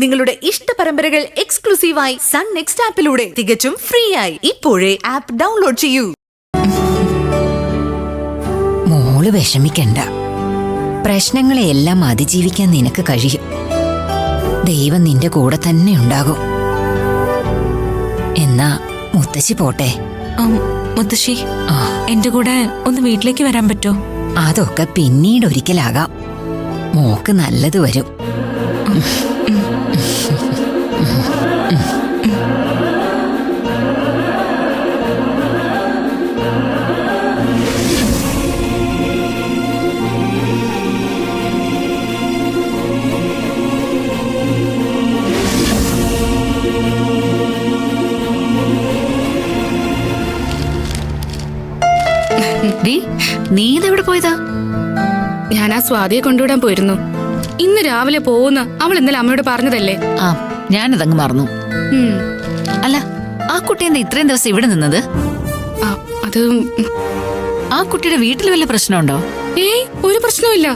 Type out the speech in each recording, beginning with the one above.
നിങ്ങളുടെ ഇഷ്ട പരമ്പരകൾ എക്സ്ക്ലൂസീവായി സൺ നെക്സ്റ്റ് ആപ്പിലൂടെ തികച്ചും ഫ്രീ ആയി ഇപ്പോഴേ ആപ്പ് ഡൗൺലോഡ് ചെയ്യൂ. മോള് വിഷമിക്കണ്ട. പ്രശ്നങ്ങളെയെല്ലാം അതിജീവിക്കാൻ നിനക്ക് കഴിയും. ദൈവം നിന്റെ കൂടെ തന്നെ ഉണ്ടാകും. എന്നാ മുത്തശ്ശി പോട്ടെ. മുത്തശ്ശി, എന്റെ കൂടെ ഒന്ന് വീട്ടിലേക്ക് വരാൻ പറ്റോ? അതൊക്കെ പിന്നീട് ഒരിക്കലാകാം. മോക്ക് നല്ലത് വരും. നീ ഇതെവിടെ പോയതാ? ഞാൻ ആ സ്വാതിയെ കൊണ്ടുവിടാൻ പോയിരുന്നു. ഇന്ന് രാവിലെ പോകുന്ന അവൾ ഇന്നലെ അമ്മയോട് പറഞ്ഞതല്ലേ. ഞാനതങ്ങ് മറന്നു. അല്ല, ആ കുട്ടി എന്താ ഇത്രയും ദിവസം ഇവിടെ നിന്നത്? അത് ആ കുട്ടിയുടെ വീട്ടിൽ വല്ല പ്രശ്നമുണ്ടോ? ഏയ്, ഒരു പ്രശ്നവുമില്ല.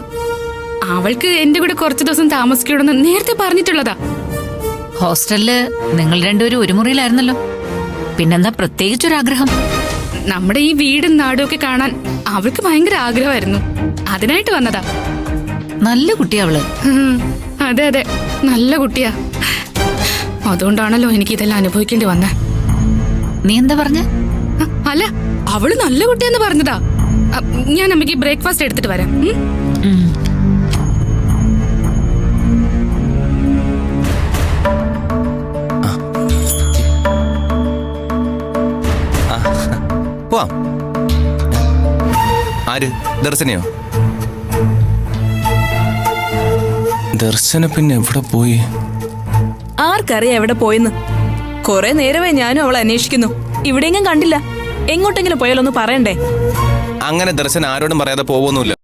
അവൾക്ക് എന്റെ കൂടെ കുറച്ചു ദിവസം താമസിക്കണമെന്ന് നേരത്തെ പറഞ്ഞിട്ടുള്ളതാ. ഹോസ്റ്റലില് നിങ്ങൾ രണ്ടുപേരും ഒരു മുറിയിലായിരുന്നല്ലോ. പിന്നെന്താ പ്രത്യേകിച്ചൊരാഗ്രഹം? നമ്മുടെ ഈ വീടും നാടും ഒക്കെ കാണാൻ അവൾക്ക് ഭയങ്കര ആഗ്രഹമായിരുന്നു. അതിനായിട്ട് വന്നതാ. നല്ല കുട്ടിയാ അവള്. അതെ അതെ, നല്ല കുട്ടിയാ. അതുകൊണ്ടാണല്ലോ എനിക്ക് ഇതെല്ലാം അനുഭവിക്കേണ്ടി വന്നേ. നീ എന്താ പറഞ്ഞ? അല്ല, അവള് നല്ല കുട്ടിയാന്ന് പറഞ്ഞതാ. ഞാൻ അമ്മയ്ക്ക് ബ്രേക്ക്ഫാസ്റ്റ് എടുത്തിട്ട് വരാം. ആര്? ദർശനയോ? ദർശന പിന്നെ എവിടെ പോയി? ആർക്കറിയാം എവിടെ പോയെന്ന്. കൊറേ നേരമേ ഞാനും അവളെ അന്വേഷിക്കുന്നു. ഇവിടെയെങ്കിലും കണ്ടില്ല. എങ്ങോട്ടെങ്കിലും പോയാലൊന്ന് പറയണ്ടേ? അങ്ങനെ ദർശന ആരോടും പറയാതെ പോവൊന്നുമില്ല.